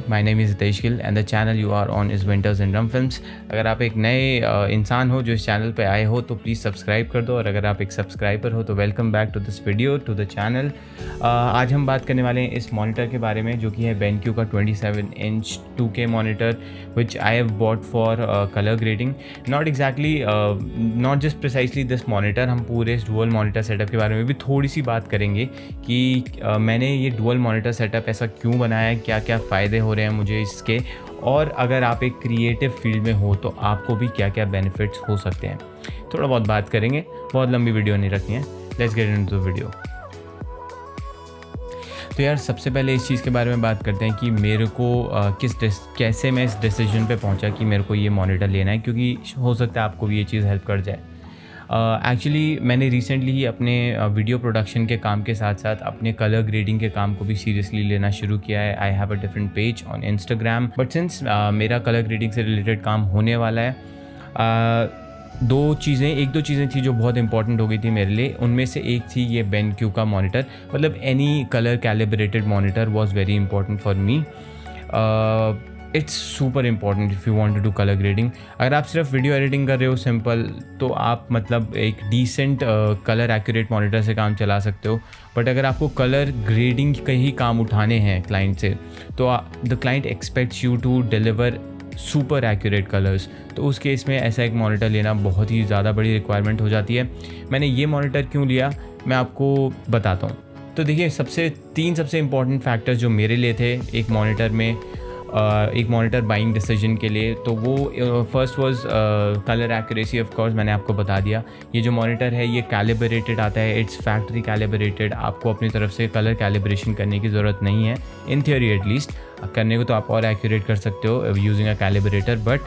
My name is Hitesh Gill and the channel you are on is Winters in Rum Films. अगर आप एक नए इंसान हो जो इस चैनल पे आए हो तो प्लीज़ सब्सक्राइब कर दो, और अगर आप एक सब्सक्राइबर हो तो welcome back to this video to the channel. आज हम बात करने वाले हैं इस मॉनिटर के बारे में जो कि है BenQ का 27 inch 2K monitor which I have bought for colour grading. Not just precisely this monitor, हम पूरे इस डुअल मॉनिटर सेटअप के बारे में भी थोड़ी सी बात करेंगे कि मैंने ये डुअल मॉनिटर सेटअप ऐसा क्यों बनाया है, क्या क्या फ़ायदे हो रहे हैं मुझे इसके, और अगर आप एक क्रिएटिव फील्ड में हो तो आपको भी क्या क्या बेनिफिट्स हो सकते हैं। थोड़ा बहुत बात करेंगे, बहुत लंबी वीडियो नहीं रखनी है। Let's get into the video. तो यार सबसे पहले इस चीज़ के बारे में बात करते हैं कि मेरे को कैसे मैं इस डिसीजन पे पहुंचा कि मेरे को ये मॉनिटर लेना है, क्योंकि हो सकता है आपको भी ये चीज़ हेल्प कर जाए। एक्चुअली मैंने रिसेंटली ही अपने वीडियो प्रोडक्शन के काम के साथ साथ अपने कलर ग्रेडिंग के काम को भी सीरियसली लेना शुरू किया है। I have a different page on Instagram, but since मेरा कलर ग्रेडिंग से रिलेटेड काम होने वाला है, एक दो चीज़ें थी जो बहुत इंपॉर्टेंट हो गई थी मेरे लिए। उनमें से एक थी ये BenQ का मॉनिटर, मतलब any colour calibrated monitor was very important for me. It's super important if you want to do colour grading. अगर आप सिर्फ वीडियो एडिटिंग कर रहे हो सिंपल, तो आप मतलब एक डिसेंट कलर एक्यूरेट मॉनिटर से काम चला सकते हो। बट अगर आपको कलर ग्रेडिंग के ही काम उठाने हैं क्लाइंट से, तो the client expects you to deliver super accurate colours, तो उस केस में ऐसा एक मॉनिटर लेना बहुत ही ज़्यादा बड़ी रिक्वायरमेंट हो जाती है। मैंने ये मॉनिटर क्यों लिया मैं आपको बताता हूँ। तो देखिए, तीन सबसे इम्पॉर्टेंट फैक्टर्स जो मेरे लिए थे एक मॉनिटर बाइंग डिसीजन के लिए, तो वो first was colour accuracy. Of course मैंने आपको बता दिया, ये जो मॉनिटर है ये कैलिब्रेटेड आता है, इट्स फैक्ट्री कैलिब्रेटेड। आपको अपनी तरफ से कलर कैलिब्रेशन करने की ज़रूरत नहीं है, इन थियोरी एटलीस्ट। करने को तो आप और एक्यूरेट कर सकते हो using a calibrator, but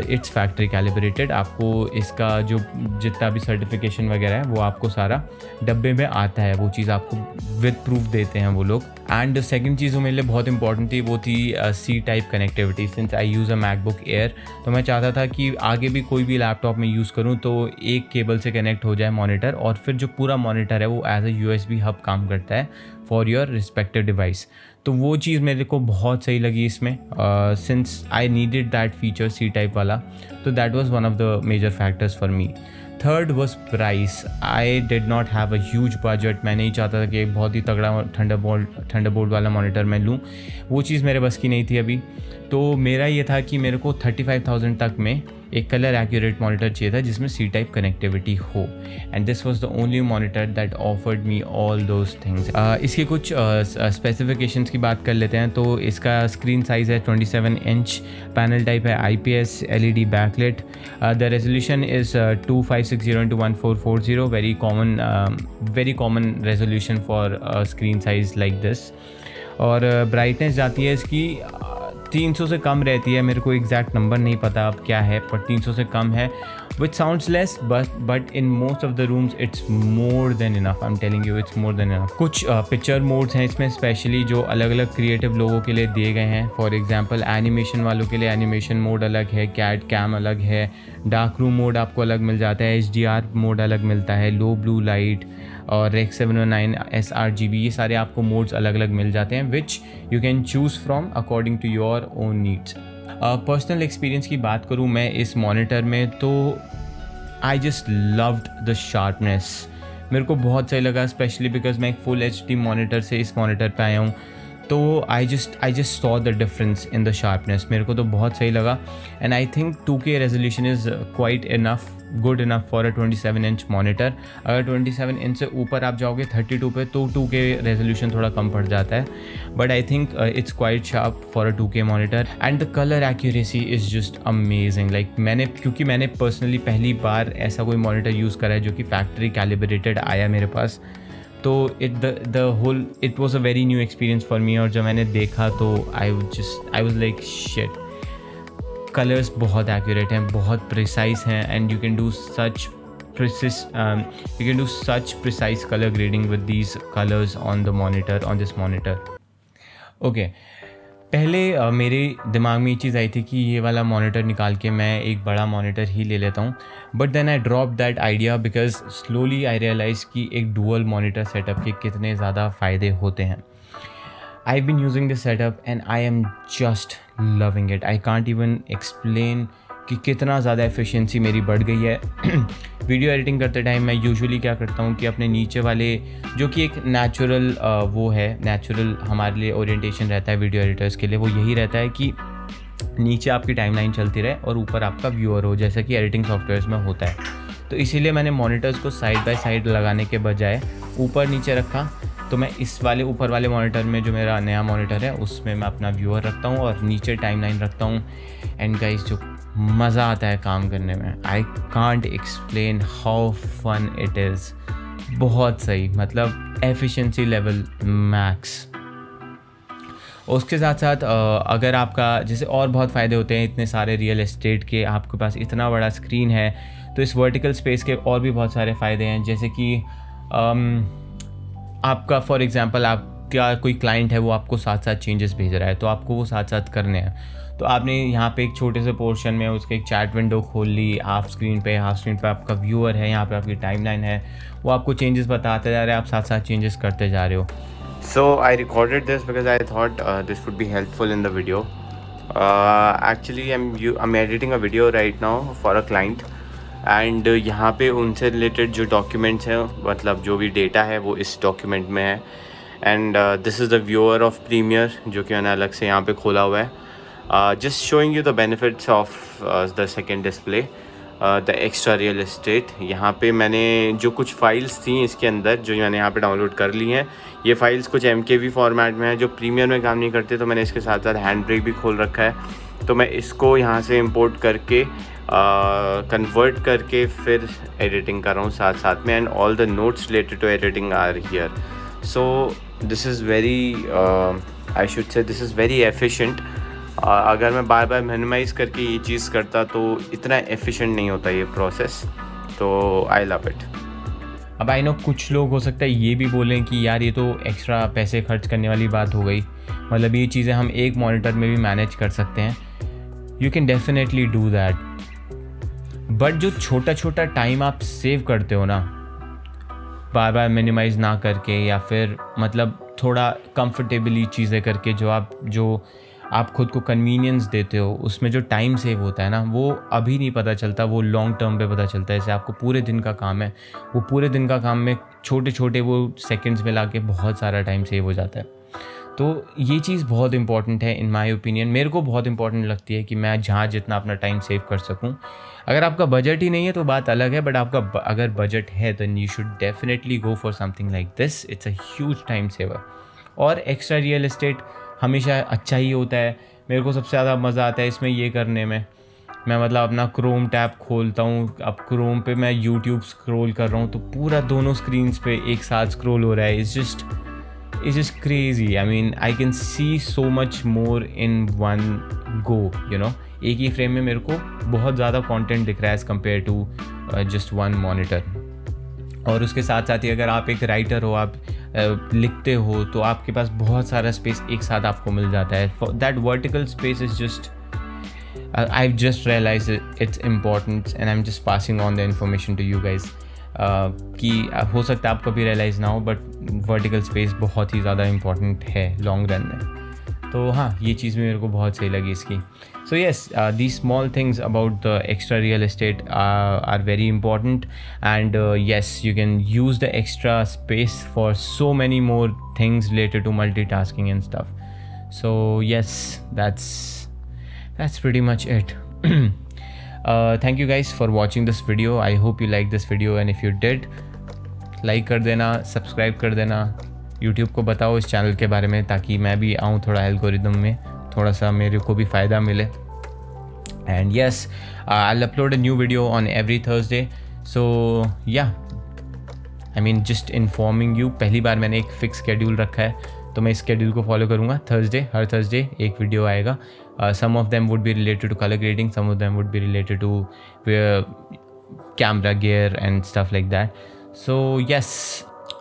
it's factory calibrated. आपको इसका जो जितना भी सर्टिफिकेशन वगैरह है वो आपको सारा डब्बे में आता है, वो चीज़ आपको विद प्रूफ देते हैं वो लोग। एंड सेकंड चीज़ जो मेरे लिए बहुत इंपॉर्टेंट थी वो थी C type connectivity. Since I use a MacBook air, तो मैं चाहता था कि आगे भी कोई भी लैपटॉप में यूज़ करूँ तो एक केबल से कनेक्ट हो जाए मॉनिटर, और फिर जो पूरा मॉनिटर है वो एज अ USB हब काम करता है फॉर योर रिस्पेक्टिव डिवाइस। तो वो चीज़ मेरे को बहुत सही लगी इसमें, since I needed that feature C type वाला, तो that was one of the major factors for me. Third was price. I did not have a huge budget. मैं नहीं चाहता था कि बहुत ही तगड़ा थंडरबोल्ट वाला मॉनिटर मैं लूँ, वो चीज़ मेरे बस की नहीं थी अभी। तो मेरा ये था कि मेरे को 35,000 तक में एक कलर एक्यूरेट मॉनिटर चाहिए था जिसमें C टाइप कनेक्टिविटी हो, and this was the only monitor that offered me all those things. इसके कुछ स्पेसिफिकेशंस की बात कर लेते हैं। तो इसका स्क्रीन साइज़ है 27 इंच, पैनल टाइप है IPS LED backlit, the resolution is 2560x1440, very common resolution for screen size like this. और ब्राइटनेस जाती है इसकी 300 से कम रहती है, मेरे को एग्जैक्ट नंबर नहीं पता अब क्या है, पर 300 से कम है, which sounds less but in most of the rooms it's more than enough. I'm telling you, it's more than enough. कुछ पिक्चर मोड्स हैं इसमें स्पेशली जो अलग अलग क्रिएटिव लोगों के लिए दिए गए हैं। फॉर एग्जांपल एनिमेशन वालों के लिए एनिमेशन मोड अलग है, कैट कैम अलग है, डार्क रूम मोड आपको अलग मिल जाता है, HDR मोड अलग मिलता है, लो ब्लू लाइट और Rec 709 sRGB, ये सारे आपको मोड्स अलग अलग मिल जाते हैं, which you can choose from according to your own needs. Personal experience की बात करूँ मैं इस मॉनिटर में, तो I just loved the sharpness. मेरे को बहुत सही लगा, स्पेशली बिकॉज मैं एक फुल HD मॉनिटर से इस मॉनिटर पे आया हूँ, तो I just saw the difference in the sharpness. मेरे को तो बहुत सही लगा, and I think 2K resolution is quite enough, good enough for a 27 inch monitor. अगर 27 इंच से ऊपर आप जाओगे 32 पे तो 2K रेजोल्यूशन थोड़ा कम पड़ जाता है, but I think it's quite sharp for a 2K monitor. And the colour accuracy is just amazing. Like क्योंकि मैंने पर्सनली पहली बार ऐसा कोई मॉनिटर यूज़ करा है जो कि फैक्ट्री कैलिब्रेटेड आया मेरे पास, तो it was a very new experience for me. और जब मैंने देखा तो I was like shit, colours बहुत एक्यूरेट हैं, बहुत प्रिसाइज हैं, and you can do such precise colour grading with these colours on this monitor. Okay, पहले मेरे दिमाग में ये चीज़ आई थी कि ये वाला मॉनिटर निकाल के मैं एक बड़ा मॉनिटर ही ले लेता हूँ, but then I drop that idea because slowly I realize कि एक डुअल मॉनिटर सेटअप के कितने ज़्यादा फ़ायदे होते हैं। I've been using this setup and I am just loving it. I can't even explain कि कितना ज़्यादा एफिशिएंसी मेरी बढ़ गई है। वीडियो एडिटिंग करते टाइम मैं यूजुअली क्या करता हूँ कि अपने नीचे वाले जो कि एक नेचुरल वो है, नेचुरल हमारे लिए ओरिएंटेशन रहता है वीडियो एडिटर्स के लिए, वो यही रहता है कि नीचे आपकी टाइमलाइन चलती रहे और ऊपर आपका व्यूअर हो, जैसा कि एडिटिंग सॉफ्टवेयर्स में होता है। तो इसीलिए मैंने मॉनिटर्स को साइड बाय साइड लगाने के बजाय ऊपर नीचे रखा। तो मैं इस वाले ऊपर वाले मॉनिटर में, जो मेरा नया मॉनिटर है, उसमें मैं अपना व्यूअर रखता हूँ और नीचे टाइमलाइन रखता हूँ। एंड गाइस, जो मज़ा आता है काम करने में, I can't explain how fun it is. बहुत सही, मतलब एफिशिएंसी लेवल मैक्स। उसके साथ साथ अगर आपका जैसे और बहुत फ़ायदे होते हैं इतने सारे रियल एस्टेट के, आपके पास इतना बड़ा स्क्रीन है, तो इस वर्टिकल स्पेस के और भी बहुत सारे फ़ायदे हैं। जैसे कि आपका फॉर एग्ज़ाम्पल आपका कोई क्लाइंट है, वो आपको साथ साथ चेंजेस भेज रहा है, तो आपको वो साथ साथ करने हैं। तो आपने यहाँ पे एक छोटे से पोर्शन में उसके एक चैट विंडो खोल ली, हाफ स्क्रीन पे आपका व्यूअर है, यहाँ पे आपकी टाइमलाइन है, वो आपको चेंजेस बताते जा रहे हैं, आप साथ साथ चेंजेस करते जा रहे हो। So I recorded this because I thought this would be helpful in the video. Actually, I'm editing a video right now for a client, and यहाँ पे उनसे रिलेटेड जो डॉक्यूमेंट्स हैं, मतलब जो भी डेटा है, वो इस डॉक्यूमेंट में है। And this is the viewer of Premiere, जो कि मैंने अलग से यहाँ पे खोला हुआ है। Just showing you the benefits of the second display, the extra real estate. यहाँ पे मैंने जो कुछ फ़ाइल्स थी इसके अंदर, जो मैंने यहाँ पे डाउनलोड कर ली हैं, ये फ़ाइल्स कुछ MKV फॉर्मेट में है, जो प्रीमियर में काम नहीं करते, तो मैंने इसके साथ साथ हैंड ब्रेक भी खोल रखा है। तो मैं इसको यहाँ से इंपोर्ट करके कन्वर्ट करके फिर एडिटिंग कर रहा हूँ साथ साथ में। And all the notes related to editing are here. So this is very, I should say this is very efficient. अगर मैं बार बार मिनिमाइज़ करके ये चीज़ करता तो इतना एफिशिएंट नहीं होता ये प्रोसेस। तो आई लव इट। अब आई नो कुछ लोग हो सकता है ये भी बोलें कि यार ये तो एक्स्ट्रा पैसे खर्च करने वाली बात हो गई, मतलब ये चीज़ें हम एक मॉनिटर में भी मैनेज कर सकते हैं। You can definitely do that, but जो छोटा छोटा टाइम आप सेव करते हो ना, बार बार मिनिमाइज़ ना करके, या फिर मतलब थोड़ा कंफर्टेबली चीज़ें करके, जो आप खुद को कन्वीनियंस देते हो, उसमें जो टाइम सेव होता है ना, वो अभी नहीं पता चलता, वो लॉन्ग टर्म पे पता चलता है। जैसे आपको पूरे दिन का काम है, वो पूरे दिन का काम में छोटे छोटे वो सेकंड्स में लाके बहुत सारा टाइम सेव हो जाता है। तो ये चीज़ बहुत इंपॉर्टेंट है इन माय ओपिनियन। मेरे को बहुत इंपॉर्टेंट लगती है कि मैं जहाँ जितना अपना टाइम सेव कर सकूँ। अगर आपका बजट ही नहीं है तो बात अलग है, बट आपका अगर बजट है then you should definitely go for something like this. It's a huge time saver. और एक्स्ट्रा रियल एस्टेट हमेशा अच्छा ही होता है। मेरे को सबसे ज़्यादा मज़ा आता है इसमें ये करने में। मैं मतलब अपना क्रोम टैब खोलता हूँ, अब क्रोम पे मैं यूट्यूब स्क्रॉल कर रहा हूँ, तो पूरा दोनों स्क्रीन्स पे एक साथ स्क्रॉल हो रहा है। It's just crazy. I mean I can see so much more in one go, you know. एक ही फ्रेम में मेरे को बहुत ज़्यादा कंटेंट दिख रहा है as compared to just one monitor. और उसके साथ साथ ही अगर आप एक राइटर हो, आप लिखते हो, तो आपके पास बहुत सारा स्पेस एक साथ आपको मिल जाता है। That vertical space is just, I've just realized its importance and I'm just passing on the information to you guys। कि हो सकता है आपको भी रियलाइज़ ना हो, बट वर्टिकल स्पेस बहुत ही ज़्यादा इम्पॉर्टेंट है लॉन्ग रन में। तो हाँ, ये चीज़ भी मेरे को बहुत सही लगी इसकी। So yes, these small things about the extra real estate are very important, and yes, you can use the extra space for so many more things related to multitasking and stuff. So yes, that's pretty much it. Thank you guys for watching this video. I hope you liked this video, and if you did, like कर देना, subscribe कर देना, YouTube को बताओ इस channel के बारे में, ताकि मैं भी आऊँ थोड़ा एल्गोरिदम में, थोड़ा सा मेरे को भी फ़ायदा मिले। And yes, I'll upload a new video on every Thursday. So yeah, I mean just informing you, पहली बार मैंने एक फिक्स शेड्यूल रखा है, तो मैं इस शेड्यूल को फॉलो करूँगा। हर थर्सडे एक वीडियो आएगा। Some of them would be related to color grading, some of them would be related to camera gear and stuff like that. So yes,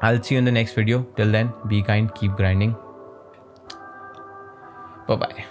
I'll see you in the next video. Till then, be kind, keep grinding. Bye bye.